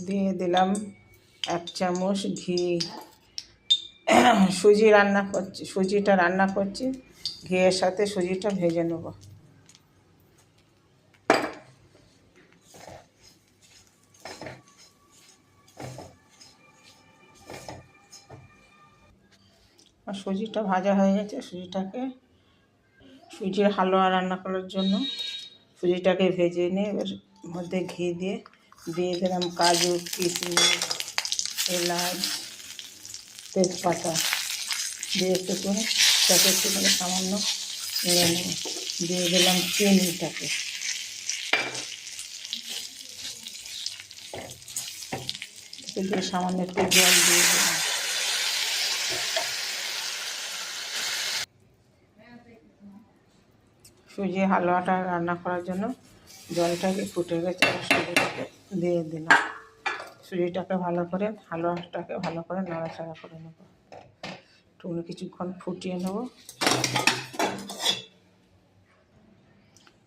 দিয়ে দিলাম 1 চামচ ঘি। সুজিটা রান্না করছি, ঘিয়ের সাথে সুজিটা ভেজে নেব। আর সুজিটা ভাজা হয়ে গেছে। সুজির হালুয়া রান্না করার জন্য সুজিটাকে ভেজে নিয়ে এবার মধ্যে ঘি দিয়ে দিলাম কাজু, কিশমিশ, এলাচ, তেজপাতা দিয়ে একটুখানি সামান্য নেড়ে নেব। দিয়ে দিলাম চিনিটাকে, দিয়ে সামান্য একটু জল দিয়ে দিলাম। সুজি হালুয়াটা রান্না করার জন্য জলটাকে ফুটে গেছে, সুজিটাকে দিয়ে দিলাম। হালুয়াটাকে ভালো করে নাড়াচাড়া করে নেব। কিছুক্ষণ ফুটিয়ে নেব।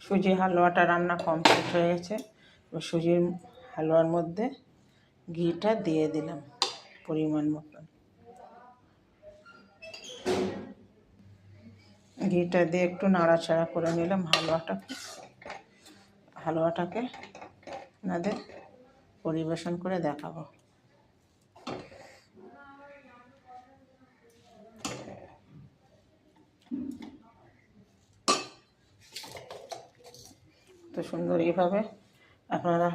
সুজি হালুয়াটা রান্না কমপ্লিট হয়ে গেছে। সুজির হালুয়ার মধ্যে ঘিটা দিয়ে দিলাম পরিমাণ মতন। ঘিটা দিয়ে একটু নাড়াচাড়া করে নিলাম হালুয়াটাকে আপনাদের পরিবেশন করে দেখাবো। তো সুন্দর এইভাবে আপনারা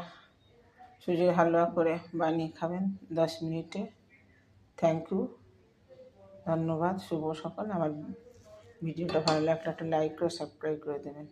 সুজির হালুয়া করে বানিয়ে খাবেন 10 মিনিটে। থ্যাংক ইউ, ধন্যবাদ। শুভ সকাল। আমার ভিডিওটা ভালো লাগলে একটা লাইক করে সাবস্ক্রাইব করে দেবেন।